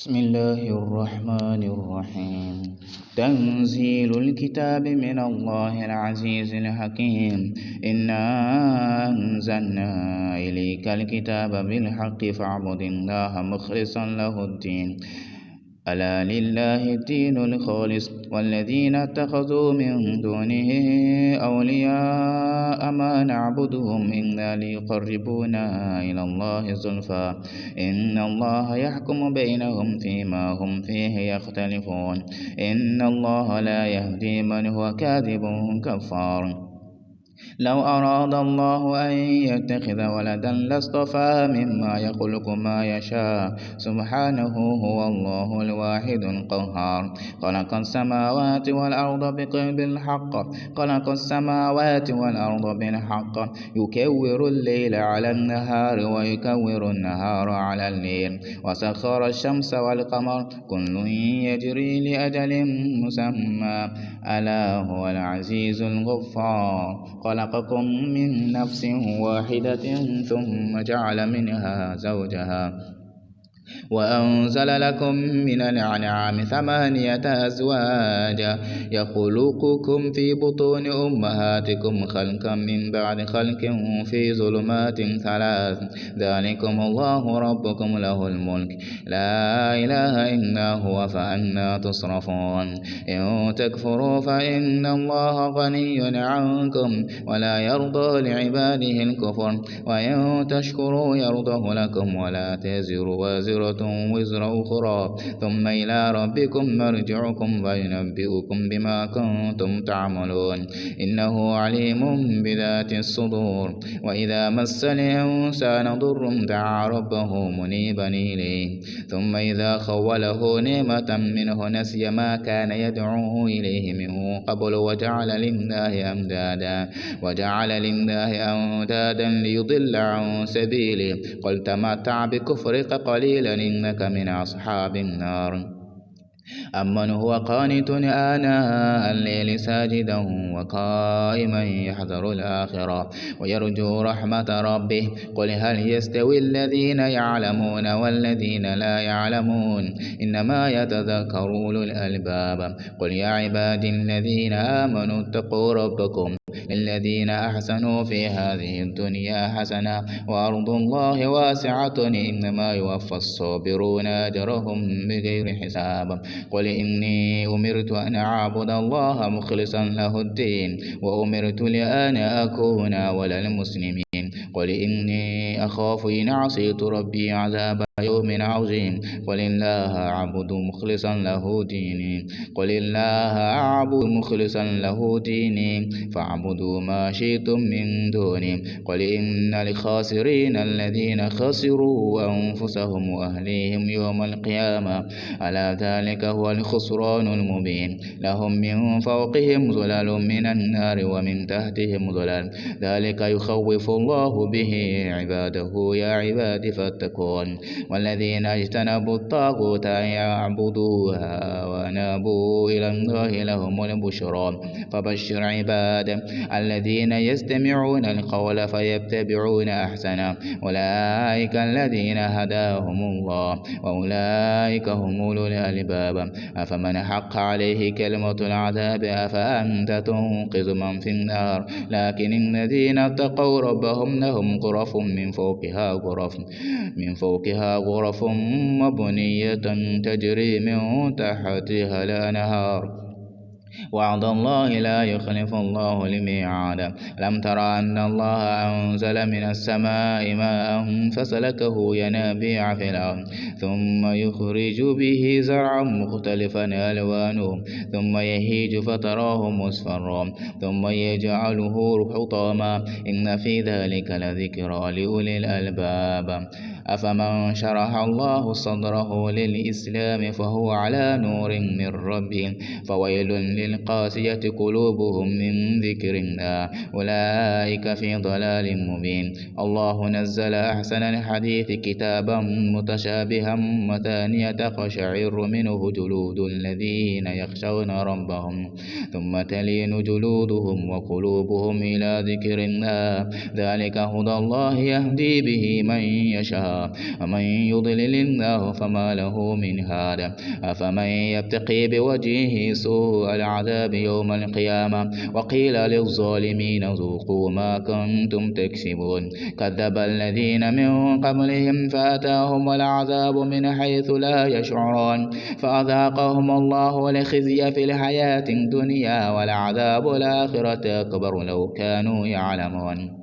بسم الله الرحمن الرحيم تنزيل الكتاب من الله العزيز الحكيم إنا أنزلنا إليك الكتاب بالحق فاعبد الله مخلصا له الدين ألا لله الدين الخالص والذين اتخذوا من دونه أولياء ما نعبدهم إلا ليقربونا إلى الله زلفى إن الله يحكم بينهم فيما هم فيه يختلفون إن الله لا يهدي من هو كاذب كفار لو أراد الله أن يتخذ ولدا لاصطفى مما يخلق ما يشاء سبحانه هو الله الواحد القهار خلق السماوات والأرض بالحق يكور الليل على النهار ويكور النهار على الليل وسخر الشمس والقمر كل يجري لأجل مسمى ألا هو العزيز الغفار خلقكم من نفس واحدة ثم جعل منها زوجها وأنزل لكم من الأنعام 8 أزواج يخلقكم في بطون أمهاتكم خلقا من بعد خلق في ظلمات 3 ذلكم الله ربكم له الملك لا إله إلا هو فأنى تصرفون إن تكفروا فإن الله غني عنكم ولا يرضى لعباده الكفر وإن تشكروا يرضه لكم ولا تزر وازرة وزر أخرى ثم إلى ربكم مرجعكم وينبئكم بما كنتم تعملون إنه عليم بذات الصدور وإذا مس الإنسان ضر دعا ربه منيبا إليه ثم إذا خوله نعمة منه نسي ما كان يدعو إليه من قبل وجعل لله أندادا ليضل عن سبيله قل تمتع بكفرك قليلا إنك من أصحاب النار أمن هو قانت آناء الليل ساجدا وقائما يحذر الآخرة ويرجو رحمة ربه قل هل يستوي الذين يعلمون والذين لا يعلمون إنما يتذكر أولو الألباب قل يا عبادي الذين آمنوا اتقوا ربكم للذين أحسنوا في هذه الدنيا حسنة وأرض الله واسعة إنما يوفى الصابرون أجرهم بغير حساب قل إني أمرت أن أعبد الله مخلصا له الدين وأمرت لأن أكون أول المسلمين قل إني أخاف إن عصيت ربي عذاب يوم عظيم قل الله أعبد مخلصا له ديني فاعبدوا ما شئتم من دوني قل إن الخاسرين الذين خسروا أنفسهم وأهليهم يوم القيامة ألا ذلك هو الخسران المبين لهم من فوقهم ظلال من النار ومن تحتهم ظلال ذلك يخوف الله به عباده يا عباد فاتقون والذين اجتنبوا الطاغوت أن يعبدوها وأنابوا إلى الله لهم البشرى فبشر عباد الذين يستمعون القول فيتبعون أحسنه أولئك الذين هداهم الله وأولئك هم أولو الألباب أفمن حق عليه كلمة العذاب أفأنت تنقذ من في النار لكن الذين اتقوا ربهم لهم غرف من فوقها غرف مبنية تجري من تحتها الأنهار وعد الله لا يخلف الله الميعاد لم تر أن الله أنزل من السماء ماء فسلكه ينابيع في الأرض ثم يخرج به زرعا مختلفا ألوانه ثم يهيج فتراه مصفرا ثم يجعله حطاما إن في ذلك لذكرى لأولي الألباب أفمن شرح الله صدره للإسلام فهو على نور من ربه فويل القاسية قلوبهم من ذكر الله أولئك في ضلال مبين. الله نزل أحسن الحديث كتابا متشابها مثانية تقشعر منه جلود الذين يخشون ربهم ثم تلين جلودهم وقلوبهم إلى ذكر الله ذلك هدى الله يهدي به من يشاء ومن يضلل الله فما له من هاد أفمن يبتغي بوجهه سوء العذاب يوم القيامة وقيل للظالمين ذوقوا ما كنتم تكسبون كذب الذين من قبلهم فأتاهم العذاب من حيث لا يشعرون فأذاقهم الله الخزي في الحياة الدنيا ولعذاب الآخرة أكبر لو كانوا يعلمون.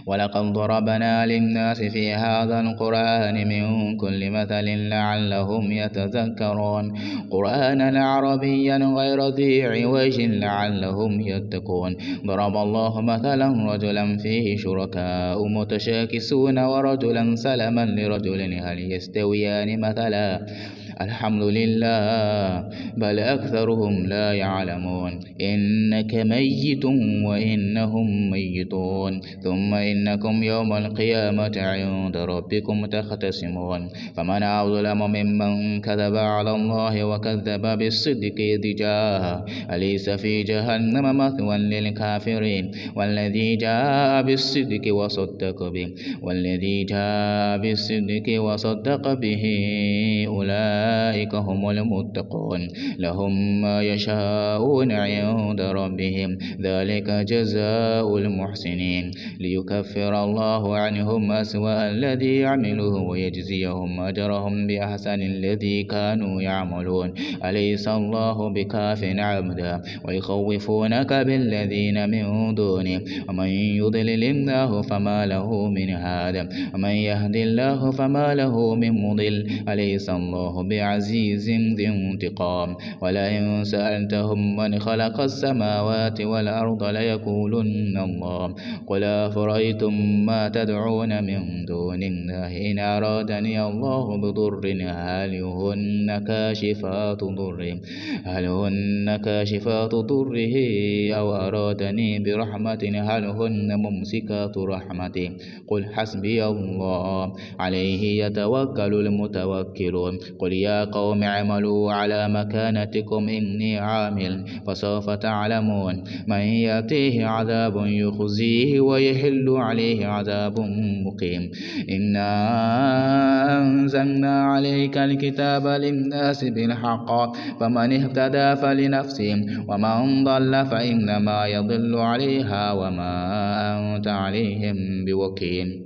ولقد ضربنا للناس في هذا القرآن من كل مثل لعلهم يتذكرون قرآنا عربيا غير ذي عوج لعلهم يتقون ضرب الله مثلا رجلا فيه شركاء متشاكسون ورجلا سلما لرجل هل يستويان مثلا الحمد لله بل أكثرهم لا يعلمون إنك ميت وإنهم ميتون ثم إنكم يوم القيامة عند ربكم تختصمون فمن أظلم ممن كذب على الله وكذب بالصدق إذ جاءه أليس في جهنم مثوى للكافرين والذي جاء بالصدق وصدق به أولئك هم المتقون لهم ما يشاءون عند ربهم ذلك جزاء المحسنين ليكفر الله عنهم أسوأ الذي عملوه ويجزيهم أجرهم بأحسن الذي كانوا يعملون أليس الله بكاف عبدا ويخوفونك بالذين من دونه ومن يضلل الله فما له من هاد ومن يهد الله فما له من مضل أليس الله بعزيز ذي انتقام ولئن سألتهم من خلق السماوات والأرض ليقولن الله قل أفرأيتم ما تدعون من دون الله إن أرادني الله بضر هل هن كاشفات ضره أو أرادني برحمة هل هن ممسكات رحمته قل حسبي الله عليه يتوكل المتوكلون قل يا قوم اعملوا على مكانتكم إني عامل فسوف تعلمون من يأتيه عذاب يخزيه ويحل عليه عذاب مقيم إنا أنزلنا عليك الكتاب للناس بالحق فمن اهتدى فلنفسه ومن ضل فإنما يضل عليها وما أنت عليهم بوكيل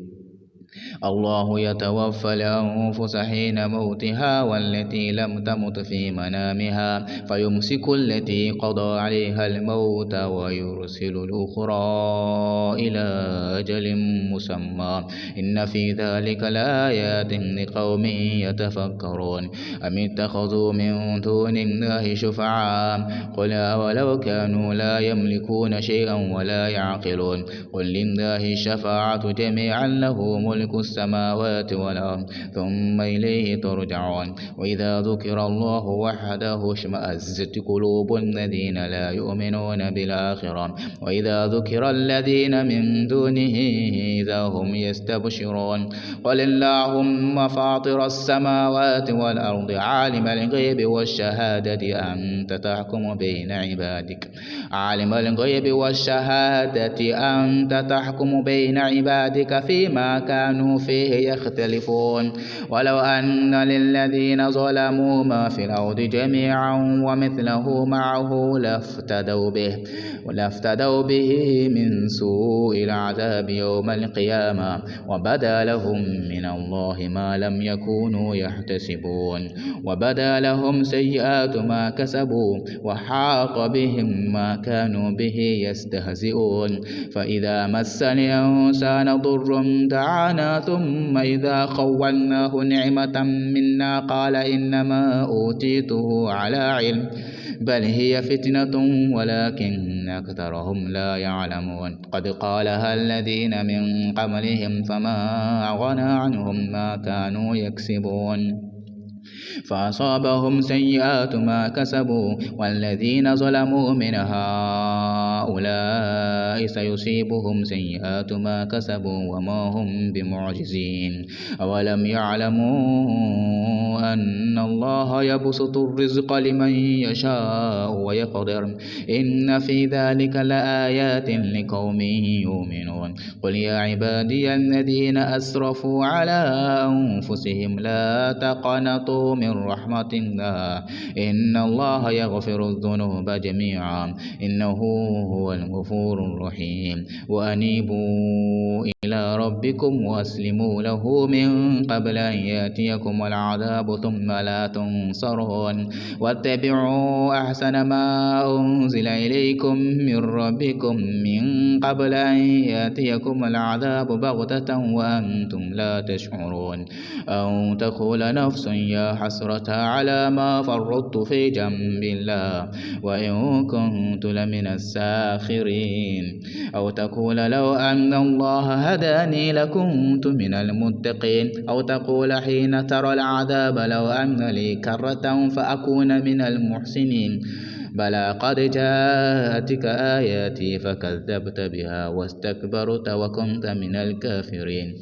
الله يتوفى الأنفس حين موتها والتي لم تمت في منامها فيمسك التي قضى عليها الموت ويرسل الأخرى إلى أجل مسمى إن في ذلك لآيات لقوم يتفكرون أم اتخذوا من دون الله شفعاء قل أولو كانوا لا يملكون شيئا ولا يعقلون قل لله الشفاعة جميعا له ملك السماوات والأرض ثم إليه ترجعون وإذا ذكر الله وحده اشمأزت قلوب الذين لا يؤمنون بالآخرة وإذا ذكر الذين من دونه إذا هم يستبشرون قل اللهم فاطر السماوات والأرض عالم الغيب والشهادة أنت تحكم بين عبادك فيما كانوا فيه يختلفون ولو أن للذين ظلموا ما في الأرض جميعا ومثله معه لافتدوا به من سوء العذاب يوم القيامة وبدا لهم من الله ما لم يكونوا يحتسبون وبدا لهم سيئات ما كسبوا وحاق بهم ما كانوا به يستهزئون فإذا مس الإنسان ضر دعانا ثم إذا خولناه نعمة منا قال إنما أوتيته على علم بل هي فتنة ولكن أكثرهم لا يعلمون قد قالها الذين من قبلهم فما أغنى عنهم ما كانوا يكسبون فأصابهم سيئات ما كسبوا والذين ظلموا من هؤلاء سيصيبهم سيئات ما كسبوا وما هم بمعجزين أولم يعلموا أن الله يبسط الرزق لمن يشاء ويقدر إن في ذلك لآيات لقوم يؤمنون قل يا عبادي الذين أسرفوا على أنفسهم لا تقنطوا من رحمة الله إن الله يغفر الذنوب جميعا إنه هو الغفور الرحيم وأنيبوا إلى ربكم وأسلموا له من قبل أن يأتيكم العذاب ثم لا تنصرون واتبعوا أحسن ما أنزل إليكم من ربكم من قبل أن يأتيكم العذاب بغتة وأنتم لا تشعرون أو تقول نفس يا حسرة على ما فرطت في جنب الله وإن كنت لمن الساخرين أو تقول لو أن الله هداني لكنت من المتقين أو تقول حين ترى العذاب لو أن لي كرة فأكون من المحسنين بلى قد جاءتك آياتي فكذبت بها واستكبرت وكنت من الكافرين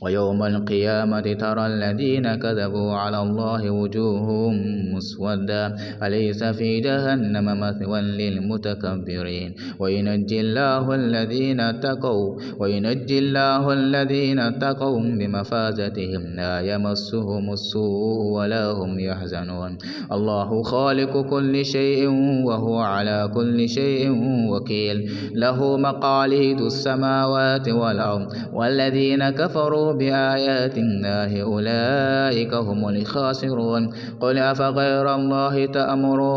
ويوم القيامة ترى الذين كذبوا على الله وجوههم مسودة أليس في جهنم مثوى للمتكبرين وينجي الله الذين اتقوا بمفازتهم لا يمسهم السوء ولا هم يحزنون الله خالق كل شيء وهو على كل شيء وكيل له مقاليد السماوات والأرض والذين كفروا بآيات الله أولئك هم الخاسرون قل أفغير الله تأمروني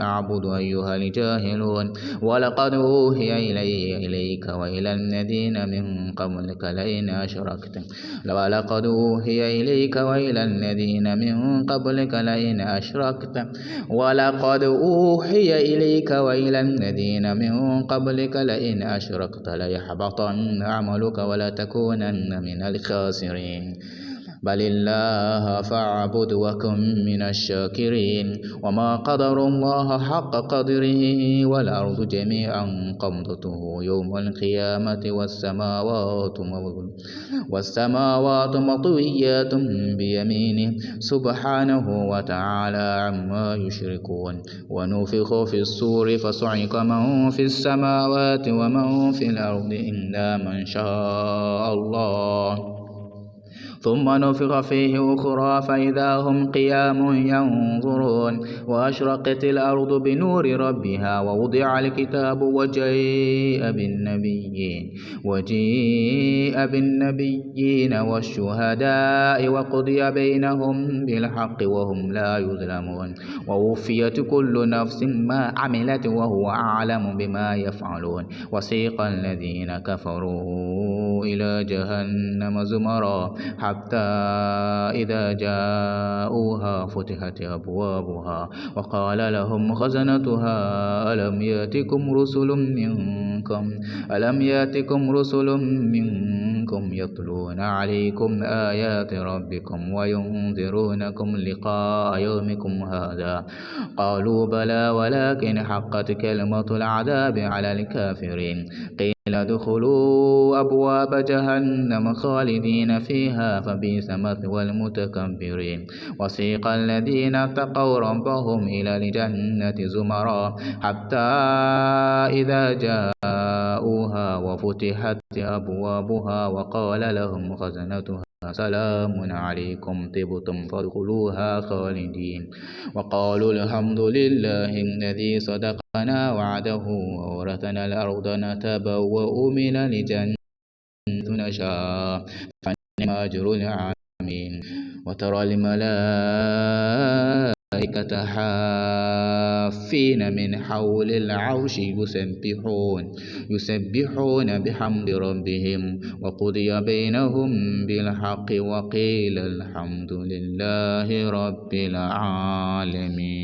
أعبد أيها الجاهلون ولقد أوحي إليك وإلى الذين من قبلك لئن أشركت ليحبطن عملك ولتكونن من الخاسرين بل الله فاعبد وكن من الشاكرين وما قدر الله حق قدره والأرض جميعا قبضته يوم القيامة والسماوات مطويات بيمينه سبحانه وتعالى عما يشركون ونفخ في الصور فصعق من في السماوات ومن في الأرض إلا من شاء الله ثم نفخ فيه أخرى فإذا هم قيام ينظرون وأشرقت الأرض بنور ربها ووضع الكتاب وجيء بالنبيين والشهداء وقضي بينهم بالحق وهم لا يظلمون ووفيت كل نفس ما عملت وهو أعلم بما يفعلون وسيق الذين كفروا إلى جهنم زمرا حتى إذا جاءوها فتحت أبوابها وقال لهم خزنتها ألم يأتكم رسل منكم يتلون عليكم آيات ربكم وينذرونكم لقاء يومكم هذا قالوا بلى ولكن حقت كلمة العذاب على الكافرين قيل ادخلوا أبواب جهنم خالدين فيها فبئس مثوى المتكبرين وسيق الذين اتقوا ربهم إلى الجنة زمرا حتى إذا جاءوها وفتحت أبوابها وقال لهم خزنتها سلام عليكم طبتم فادخلوها خالدين وقالوا الحمد لله الذي صدقنا وعده وورثنا الأرض نتبوأ من الجنة نشاء فنعم أجر العاملين وترى الملائكة حافين من حول العرش يسبحون بحمد ربهم وقضي بينهم بالحق وقيل الحمد لله رب العالمين.